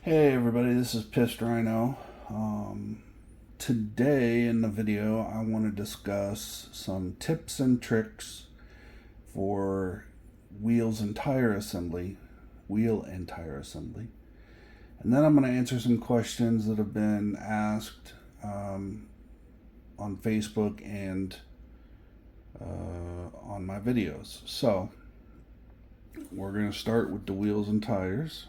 Hey everybody, this is Pissed Rhino. Today in the video I want to discuss some tips and tricks for wheel and tire assembly. And then I'm going to answer some questions that have been asked on Facebook and on my videos. So we're going to start with the wheels and tires.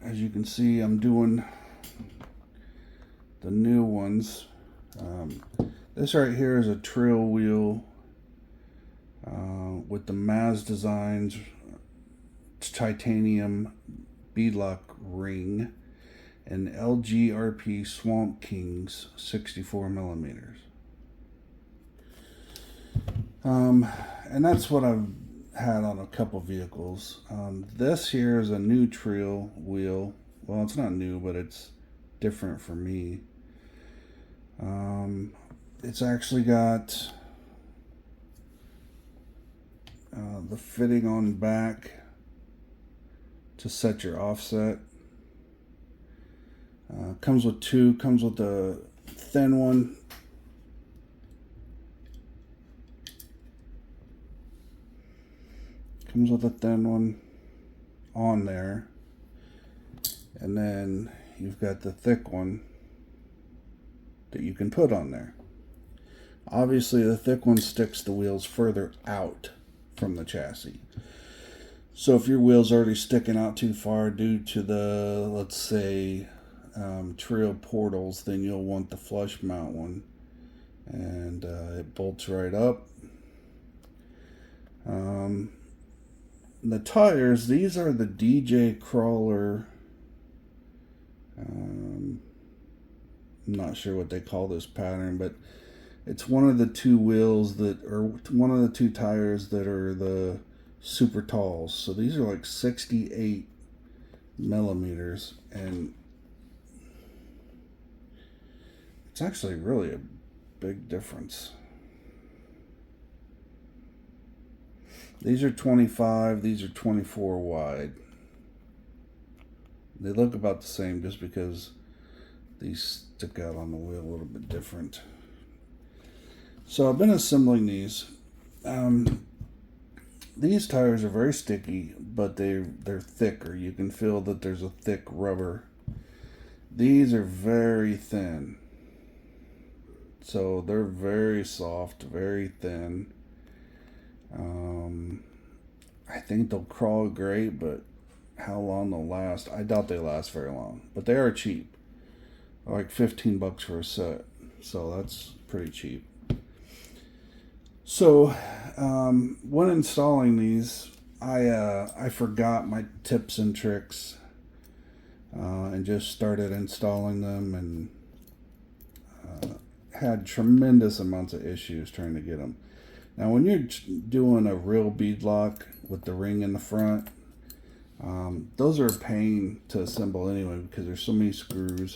As you can see, I'm doing the new ones. This right here is a Treal wheel with the Maz Designs titanium beadlock ring and LGRP Swamp Kings 64 millimeters. And that's what I've had on a couple vehicles. This here is a new Treal wheel. Well, it's not new, but it's different for me. It's actually got the fitting on back to set your offset. Comes with two. Comes with the thin one. Comes with a thin one on there, and then you've got the thick one that you can put on there. Obviously the thick one sticks the wheels further out from the chassis. So if your wheel's already sticking out too far due to the, let's say, Treal portals, then you'll want the flush mount one, and it bolts right up. The tires, these are the DJ Crawler. I'm not sure what they call this pattern, but it's one of the two wheels that, or one of the two tires that are the super talls. So these are like 68 millimeters, and it's actually really a big difference. These are 25, these are 24 wide. They look about the same just because these stick out on the wheel a little bit different. So I've been assembling these. These tires are very sticky, but they're thicker. You can feel that there's a thick rubber. These are very thin. So they're very soft, very thin. I think they'll crawl great, but how long they'll last, I doubt they last very long. But they are cheap, like 15 bucks for a set, so that's pretty cheap. So when installing these, I forgot my tips and tricks and just started installing them, and had tremendous amounts of issues trying to get them. Now, when you're doing a real beadlock with the ring in the front, those are a pain to assemble anyway because there's so many screws.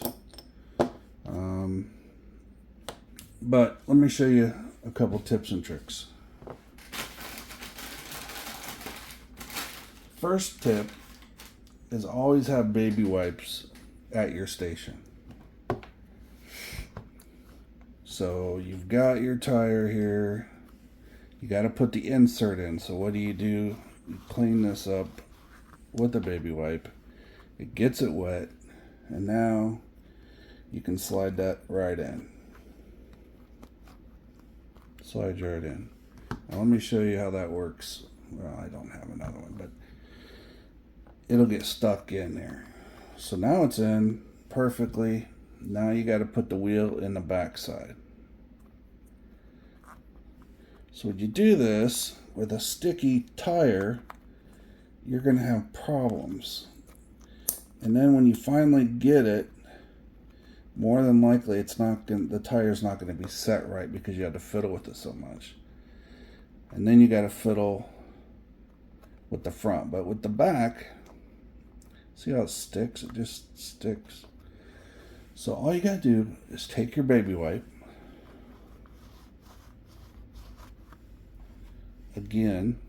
But let me show you a couple tips and tricks. First tip is always have baby wipes at your station. So you've got your tire here. You got to put the insert in. So what do? You clean this up with a baby wipe. It gets it wet, and now you can slide that right in. Slide right in. Now let me show you how that works. Well, I don't have another one, but it'll get stuck in there. So now it's in perfectly. Now you got to put the wheel in the back side. So when you do this with a sticky tire, you're going to have problems. And then when you finally get it, more than likely the tire's not going to be set right because you had to fiddle with it so much. And then you got to fiddle with the front. But with the back, see how it sticks? It just sticks. So all you got to do is take your baby wipe. Again,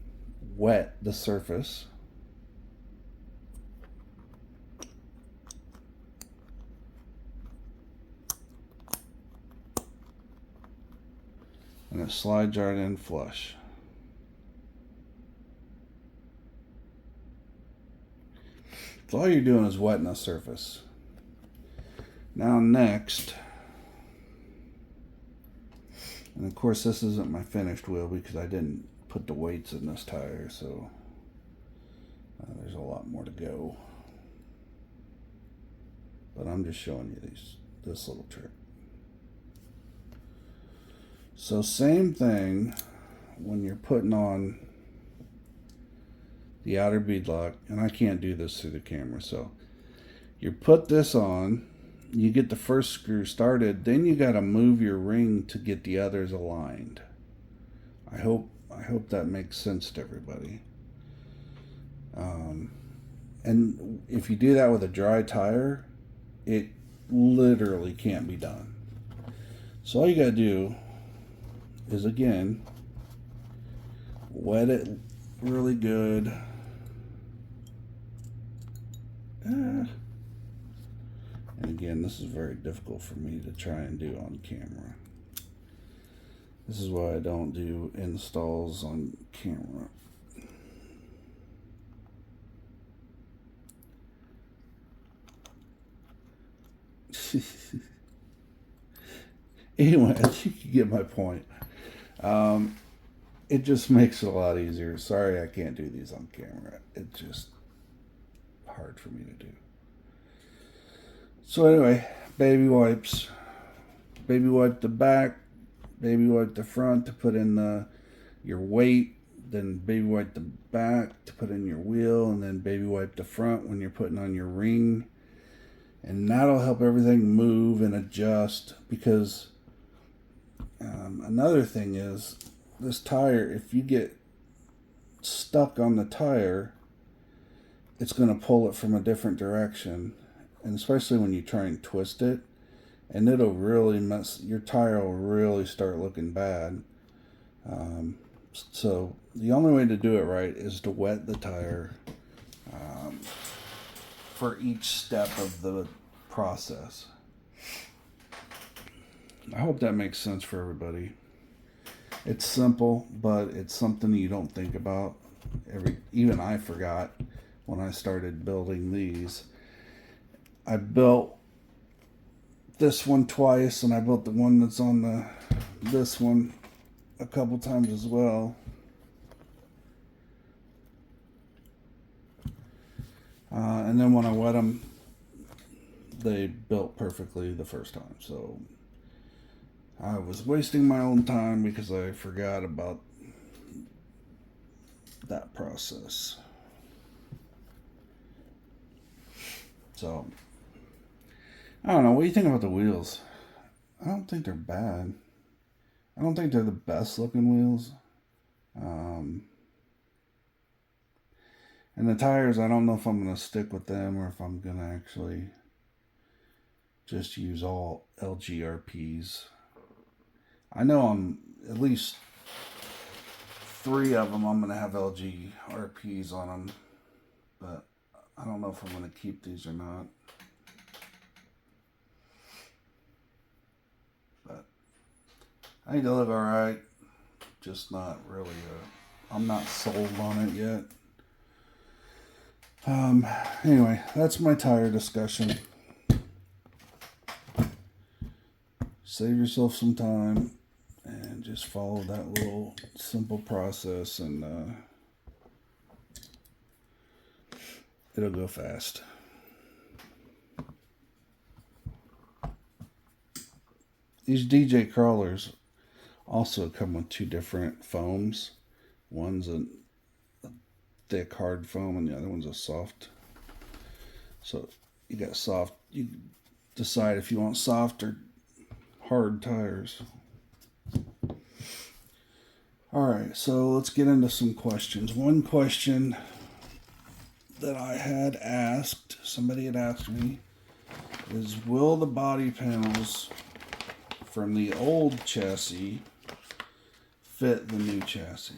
wet the surface. it slides right in flush. So all you're doing is wetting the surface. Now next, and of course this isn't my finished wheel because I didn't put the weights in this tire, so there's a lot more to go. But I'm just showing you this little trick. So same thing when you're putting on the outer beadlock, and I can't do this through the camera, so you put this on, you get the first screw started, then you got to move your ring to get the others aligned. I hope that makes sense to everybody. And if you do that with a dry tire, it literally can't be done. So all you got to do is, again, wet it really good. And again, this is very difficult for me to try and do on camera. This is why I don't do installs on camera. Anyway, I think you get my point. It just makes it a lot easier. Sorry I can't do these on camera. It's just hard for me to do. So anyway, baby wipes. Baby wipe the back, baby wipe the front to put in your weight, then baby wipe the back to put in your wheel, and then baby wipe the front when you're putting on your ring. And that'll help everything move and adjust, because another thing is this tire, if you get stuck on the tire, it's going to pull it from a different direction. And especially when you try and twist it, and it'll really mess, your tire will really start looking bad. So the only way to do it right is to wet the tire for each step of the process. I hope that makes sense for everybody. It's simple, but it's something you don't think about. Even I forgot when I started building these. I built this one twice, and I built the one that's on this one a couple times as well. And then when I wet them, they built perfectly the first time. So I was wasting my own time because I forgot about that process. So I don't know. What do you think about the wheels? I don't think they're bad. I don't think they're the best looking wheels. And the tires, I don't know if I'm going to stick with them or if I'm going to actually just use all LGRPs. I know on at least 3 of them I'm going to have LGRPs on them. But I don't know if I'm going to keep these or not. But I think they look alright. Just not really, I'm not sold on it yet. Anyway, that's my tire discussion. Save yourself some time and just follow that little simple process, and it'll go fast. These DJ crawlers also come with 2 different foams. One's a thick hard foam and the other one's a soft. So you got soft, you decide if you want soft or hard tires. Alright, so let's get into some questions. One question that I had asked, somebody had asked me, is will the body panels from the old chassis fit the new chassis?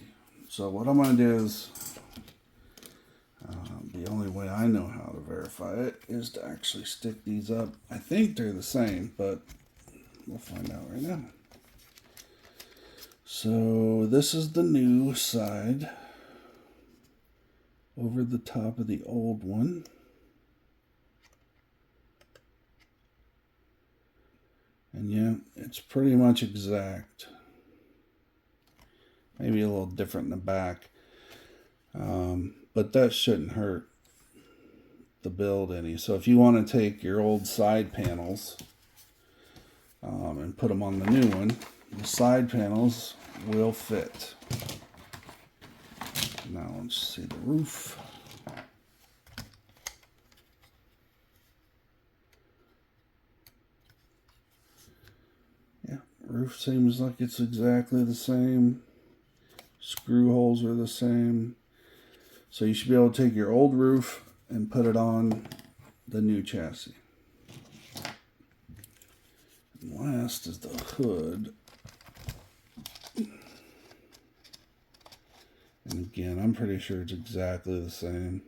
So what I'm going to do is, the only way I know how to verify it is to actually stick these up. I think they're the same, but we'll find out right now. So this is the new side over the top of the old one. And yeah, it's pretty much exact. Maybe a little different in the back. But that shouldn't hurt the build any. So if you want to take your old side panels and put them on the new one, the side panels will fit. Now let's see the roof. Yeah, roof seems like it's exactly the same. Screw holes are the same. So you should be able to take your old roof and put it on the new chassis. And last is the hood. And again, I'm pretty sure it's exactly the same.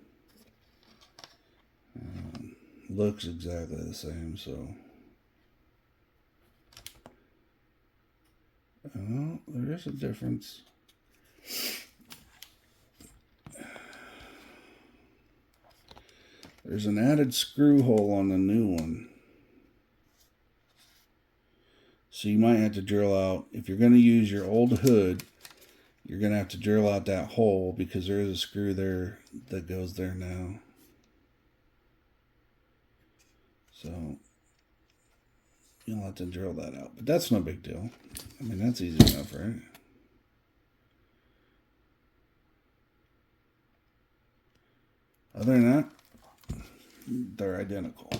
Looks exactly the same, so. Oh, there is a difference. There's an added screw hole on the new one. So you might have to drill out, if you're going to use your old hood, you're going to have to drill out that hole because there is a screw there that goes there now. So you'll have to drill that out. But that's no big deal. I mean, that's easy enough, right? Other than that, they're identical.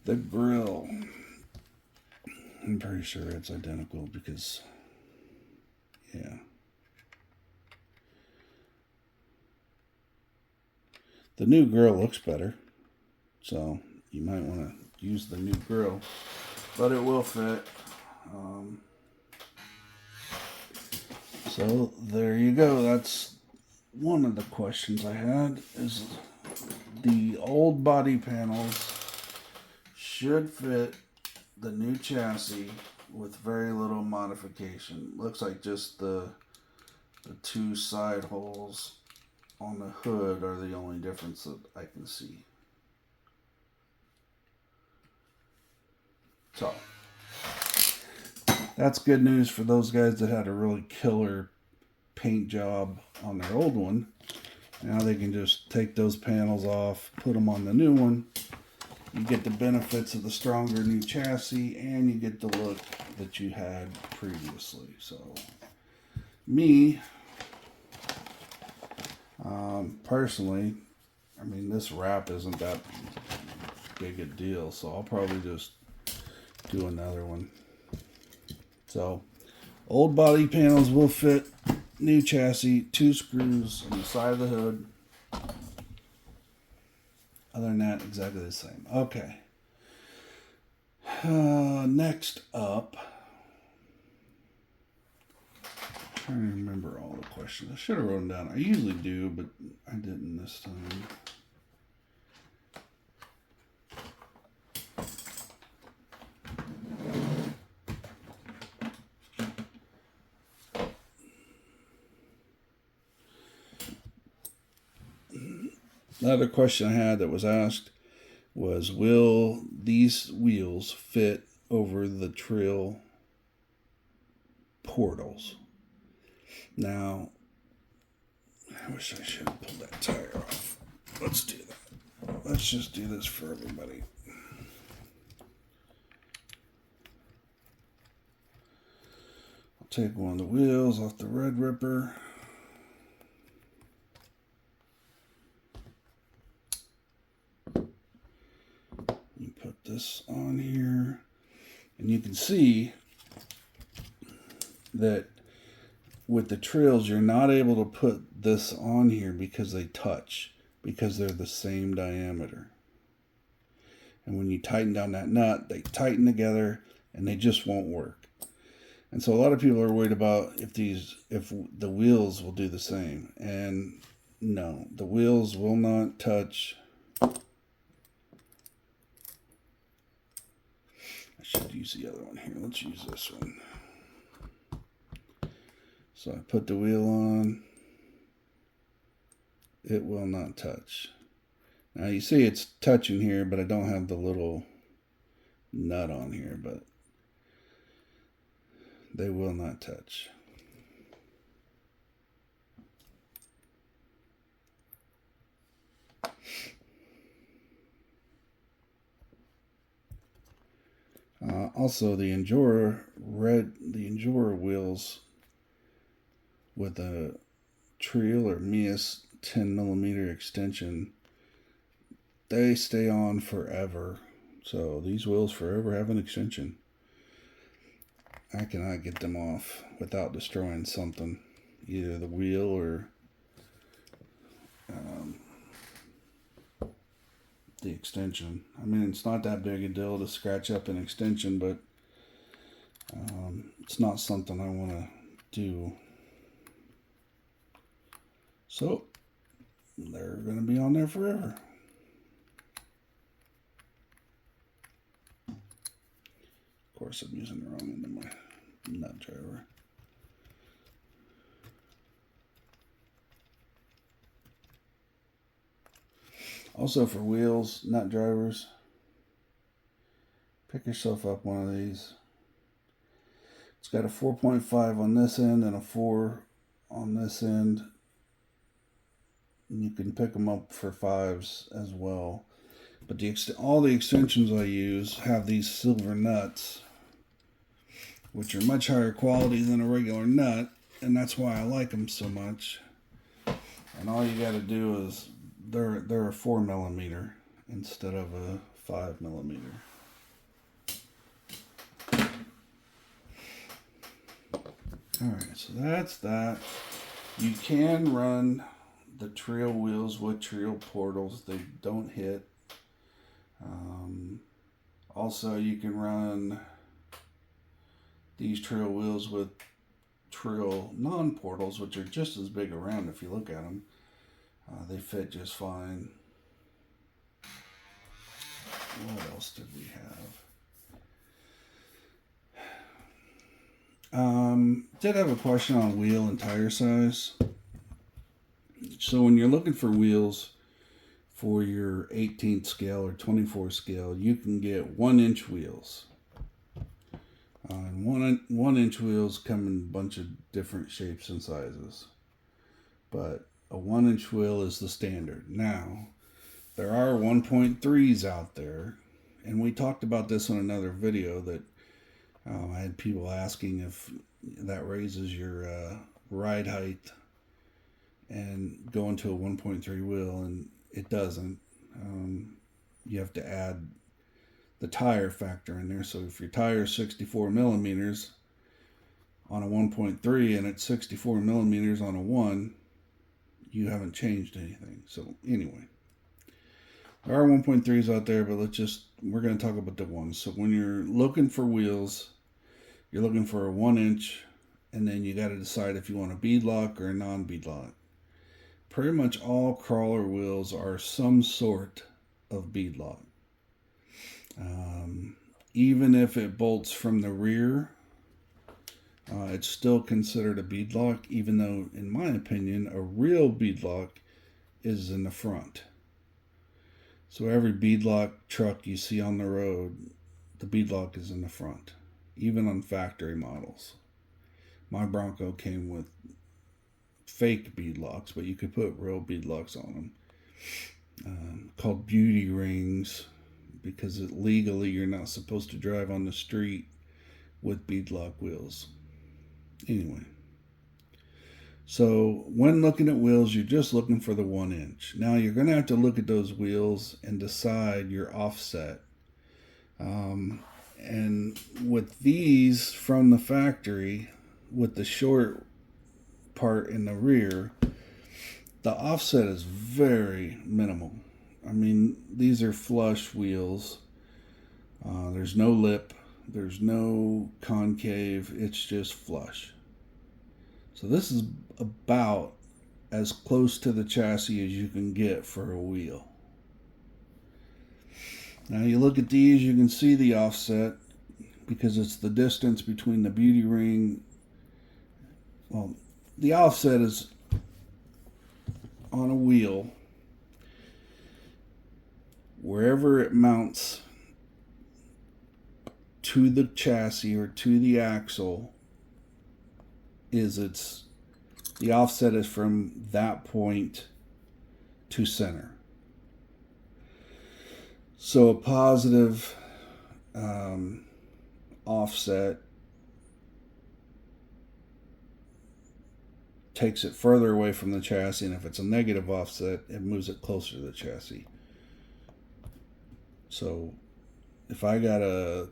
The grill, I'm pretty sure it's identical because, yeah. The new grill looks better, so you might want to use the new grill, but it will fit. So there you go. That's one of the questions I had, is the old body panels should fit the new chassis with very little modification. Looks like just the two side holes on the hood are the only difference that I can see. So that's good news for those guys that had a really killer paint job on their old one. Now they can just take those panels off, put them on the new one. You get the benefits of the stronger new chassis, and you get the look that you had previously. So, me, personally, I mean, this wrap isn't that big a deal, so I'll probably just do another one. So, old body panels will fit new chassis, 2 screws on the side of the hood. Other than that, exactly the same. Okay. Next up, I'm trying to remember all the questions. I should have written them down. I usually do, but I didn't this time. Another question I had that was asked was, will these wheels fit over the Treal portals? Now, I wish I should have pulled that tire off. Let's do that. Let's just do this for everybody. I'll take one of the wheels off the Red Ripper. You put this on here, and you can see that with the Treals, you're not able to put this on here because they touch, because they're the same diameter. And when you tighten down that nut, they tighten together and they just won't work. And so a lot of people are worried about if the wheels will do the same. And no, the wheels will not touch. I should use the other one here. Let's use this one. So I put the wheel on. It will not touch. Now you see it's touching here, but I don't have the little nut on here, but they will not touch. Also, the Endura wheels with a Treal or Mias 10mm extension, they stay on forever. So these wheels forever have an extension. I cannot get them off without destroying something, either the wheel or the extension. I mean, it's not that big a deal to scratch up an extension, but it's not something I want to do. So they're going to be on there forever. Of course, I'm using the wrong end of my nut driver. Also, for wheels, nut drivers, pick yourself up one of these. It's got a 4.5 on this end and a 4 on this end. And you can pick them up for 5s as well. But all the extensions I use have these silver nuts, which are much higher quality than a regular nut, and that's why I like them so much. And all you got to do is they're a 4mm instead of a 5mm. Alright, so that's that. You can run the Treal wheels with Treal portals. They don't hit. Also, you can run these Treal wheels with Treal non-portals, which are just as big around if you look at them. They fit just fine. What else did we have? Did have a question on wheel and tire size. So when you're looking for wheels for your 18th scale or 24 scale, you can get 1-inch wheels. And 1-inch wheels come in a bunch of different shapes and sizes. But a 1-inch wheel is the standard. Now, there are 1.3s out there. And we talked about this in another video that I had people asking if that raises your ride height and go into a 1.3 wheel, and it doesn't. You have to add the tire factor in there. So if your tire is 64mm on a 1.3 and it's 64mm on a 1, you haven't changed anything. So anyway, there are 1.3s out there, but we're going to talk about the ones. So when you're looking for wheels, you're looking for a 1-inch, and then you got to decide if you want a beadlock or a non-beadlock. Pretty much all crawler wheels are some sort of beadlock. Even if it bolts from the rear, it's still considered a beadlock, even though, in my opinion, a real beadlock is in the front. So every beadlock truck you see on the road, the beadlock is in the front, even on factory models. My Bronco came with fake beadlocks, but you could put real beadlocks on them, called beauty rings, because legally you're not supposed to drive on the street with beadlock wheels. Anyway, so when looking at wheels, you're just looking for the 1-inch. Now you're going to have to look at those wheels and decide your offset. And with these from the factory, with the short part in the rear, the offset is very minimal. I mean, these are flush wheels. There's no lip, there's no concave, it's just flush. So this is about as close to the chassis as you can get for a wheel. Now you look at these, you can see the offset because it's the distance between the beauty ring. Well, the offset is on a wheel. Wherever it mounts to the chassis or to the axle, the offset is from that point to center. So a positive offset takes it further away from the chassis, and if it's a negative offset, it moves it closer to the chassis. So if I got a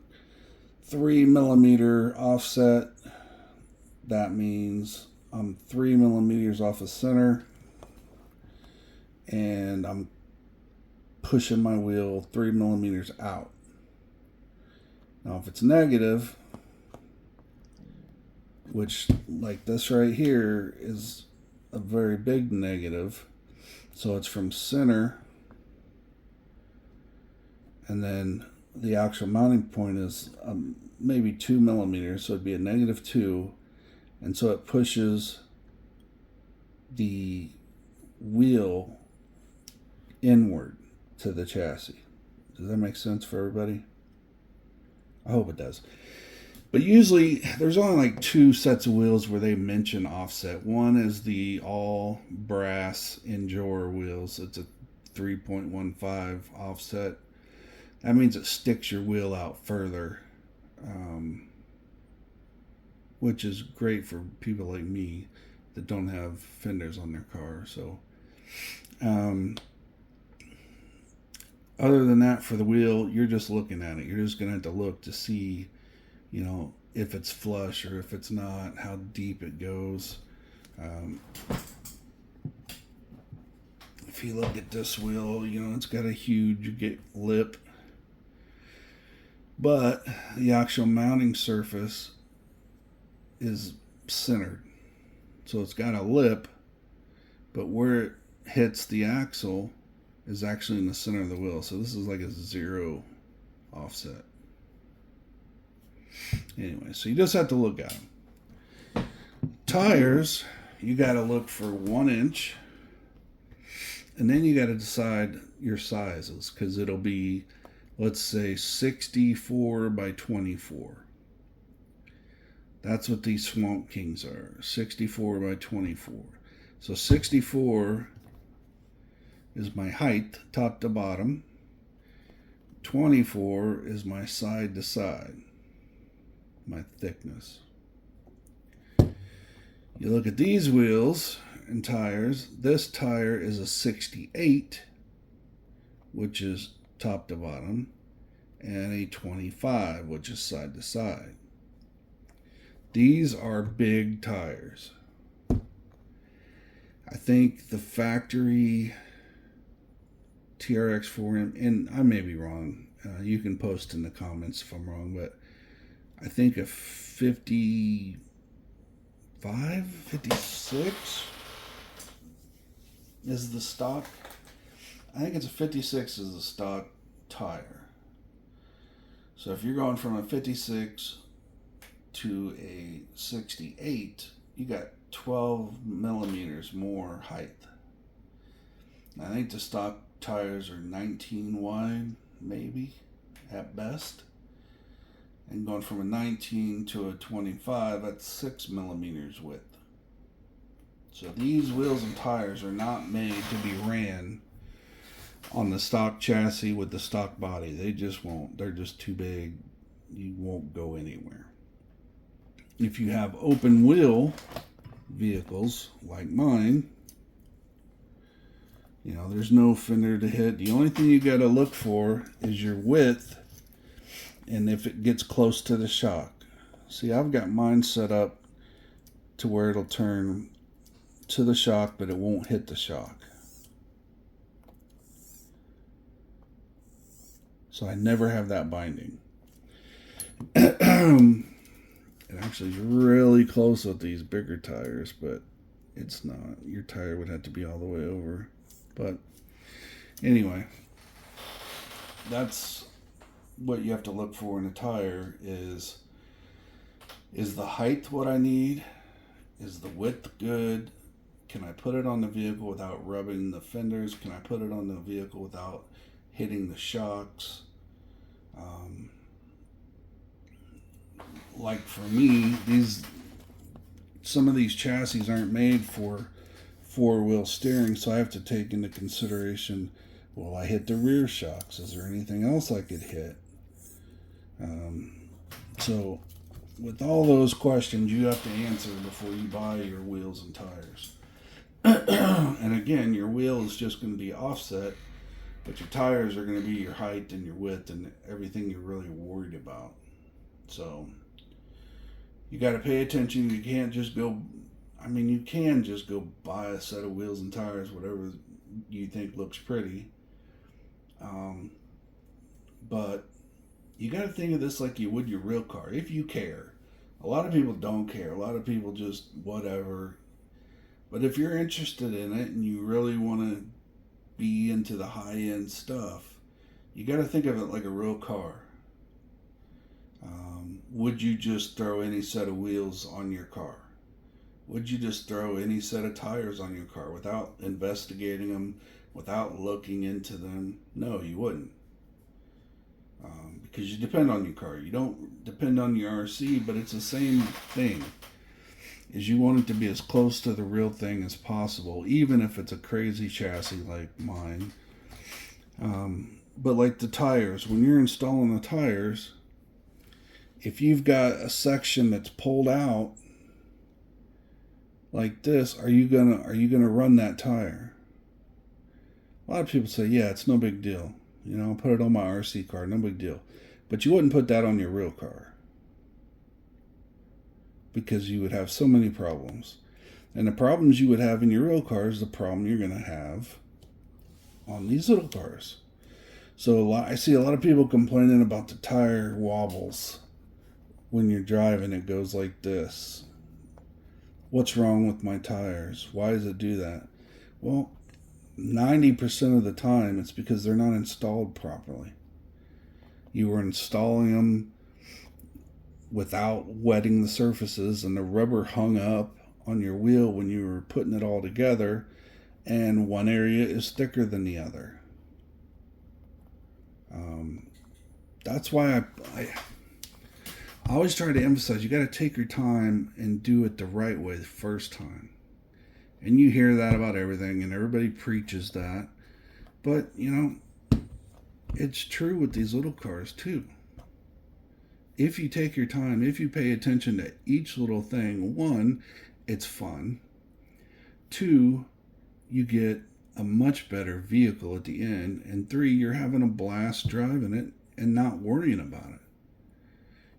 3 millimeter offset, that means I'm 3 millimeters off the center, and I'm pushing my wheel 3 millimeters out. Now if it's negative, which like this right here is a very big negative, so it's from center, and then the actual mounting point is maybe 2 millimeters, so it'd be a -2, and so it pushes the wheel inward to the chassis. Does that make sense for everybody? I hope it does. But usually there's only like 2 sets of wheels where they mention offset. One is the all brass Endure wheels. It's a 3.15 offset. That means it sticks your wheel out further, which is great for people like me that don't have fenders on their car. So other than that, for the wheel, you're just looking at it. You're just going to have to look to see, if it's flush or if it's not, how deep it goes. If you look at this wheel, it's got a huge lip. But the actual mounting surface is centered. So it's got a lip, but where it hits the axle is actually in the center of the wheel. So this is like a 0 offset. Anyway, so you just have to look at them. Tires, you got to look for 1 inch. And then you got to decide your sizes, because it'll be, let's say, 64 by 24. That's what these Swamp Kings are, 64 by 24. So 64 is my height, top to bottom. 24 is my side to side, my thickness. You look at these wheels and tires. This tire is a 68, which is top to bottom, and a 25, which is side to side. These are big tires. I think the factory Trx4m, and I may be wrong, you can post in the comments if I'm wrong, but I think a 55, 56 is the stock. I think it's a 56 is the stock tire. So if you're going from a 56 to a 68, you got 12 millimeters more height. I think the stock tires are 19 wide, maybe, at best. And going from a 19 to a 25, that's 6 millimeters width. So these wheels and tires are not made to be ran on the stock chassis with the stock body. They just won't. They're just too big. You won't go anywhere. If you have open wheel vehicles like mine, there's no fender to hit. The only thing you got to look for is your width and if it gets close to the shock. See, I've got mine set up to where it'll turn to the shock, but it won't hit the shock. So I never have that binding. It actually is really close with these bigger tires, but it's not. Your tire would have to be all the way over. But anyway, that's what you have to look for in a tire is the height what I need, Is the width good? Can I put it on the vehicle without rubbing the fenders? Can I put it on the vehicle without hitting the shocks? Um, like for me, some of these chassis aren't made for four-wheel steering, so I have to take into consideration, will I hit the rear shocks? Is there anything else I could hit? So with all those questions you have to answer before you buy your wheels and tires. And again, your wheel is just going to be offset, but your tires are going to be your height and your width and everything you're really worried about. So you got to pay attention. You can't just go, you can just go buy a set of wheels and tires, whatever you think looks pretty. But you got to think of this like you would your real car, if you care. A lot of people don't care. A lot of people just whatever. But if you're interested in it and you really want to be into the high-end stuff, you got to think of it like a real car. Would you just throw any set of wheels on your car? Would you just throw any set of tires on your car without investigating them, without looking into them? No, you wouldn't. Because you depend on your car. You don't depend on your RC, but it's the same thing. Is you want it to be as close to the real thing as possible, even if it's a crazy chassis like mine. But like the tires, when you're installing the tires, if you've got a section that's pulled out like this, are you gonna run that tire? A lot of people say, yeah, it's no big deal. I'll put it on my RC car, no big deal. But you wouldn't put that on your real car, because you would have so many problems. And the problems you would have in your real car is the problem you're going to have on these little cars. So I see a lot of people complaining about the tire wobbles when you're driving. It goes like this. What's wrong with my tires? Why does it do that? Well, 90% of the time it's because they're not installed properly. You were installing them without wetting the surfaces, and the rubber hung up on your wheel when you were putting it all together, and one area is thicker than the other. That's why I always try to emphasize, you got to take your time and do it the right way the first time. And you hear that about everything, and everybody preaches that. But, it's true with these little cars too. If you take your time, if you pay attention to each little thing, one, it's fun. Two, you get a much better vehicle at the end. And three, you're having a blast driving it and not worrying about it.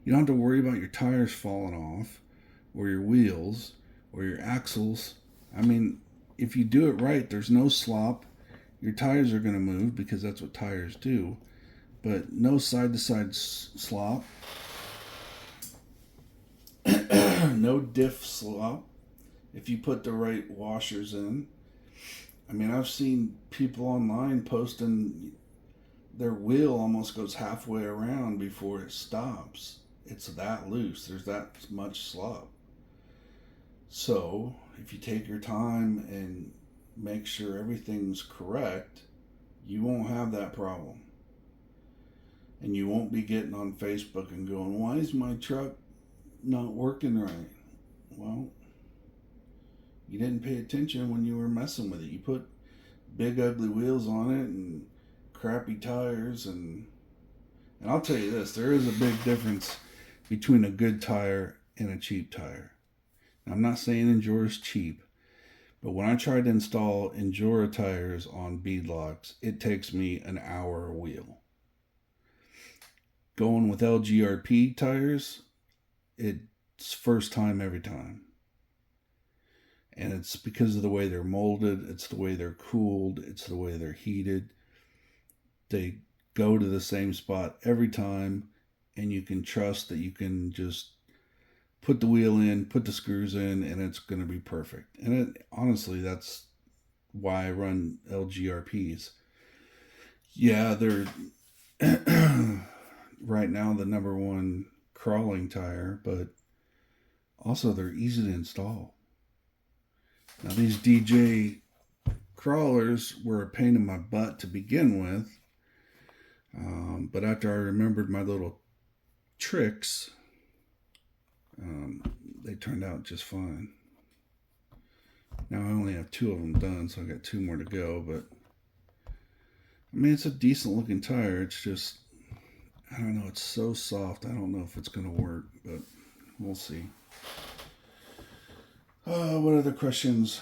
You don't have to worry about your tires falling off, or your wheels, or your axles. If you do it right, there's no slop. Your tires are going to move because that's what tires do. But no side-to-side slop. No diff slop if you put the right washers in. I've seen people online posting their wheel almost goes halfway around before it stops. It's that loose. There's that much slop. So if you take your time and make sure everything's correct, you won't have that problem. And you won't be getting on Facebook and going, why is my truck not working right? Well, you didn't pay attention when you were messing with it. You put big ugly wheels on it and crappy tires, and I'll tell you this, there is a big difference between a good tire and a cheap tire. Now, I'm not saying Endura's cheap, but when I try to install Endura tires on Beadlocks, it takes me an hour a wheel. Going with LGRP tires, it's first time every time. And it's because of the way they're molded, it's the way they're cooled, it's the way they're heated. They go to the same spot every time, and you can trust that you can just put the wheel in, put the screws in, and it's going to be perfect. And honestly, that's why I run LGRPs. Yeah, they're right now the number one crawling tire, but also they're easy to install. Now these DJ crawlers were a pain in my butt to begin with, but after I remembered my little tricks, they turned out just fine. Now I only have 2 of them done, so I got 2 more to go, but I mean, it's a decent looking tire. It's just, I don't know, it's so soft. I don't know if it's going to work, but we'll see. What other questions?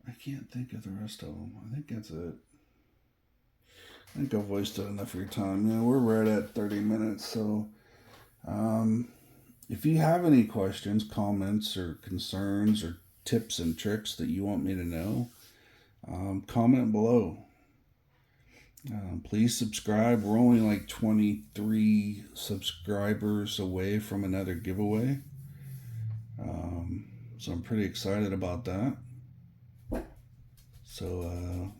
I can't think of the rest of them. I think that's it. I think I've wasted enough of your time. Yeah, we're right at 30 minutes, so if you have any questions, comments, or concerns, or tips and tricks that you want me to know, comment below. Please subscribe. We're only like 23 subscribers away from another giveaway. So I'm pretty excited about that. So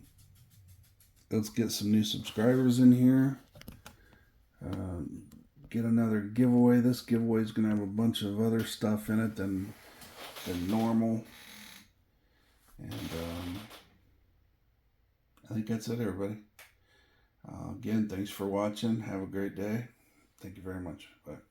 let's get some new subscribers in here. Get another giveaway. This giveaway is going to have a bunch of other stuff in it than normal. And I think that's it, everybody. Again, thanks for watching. Have a great day. Thank you very much. Bye.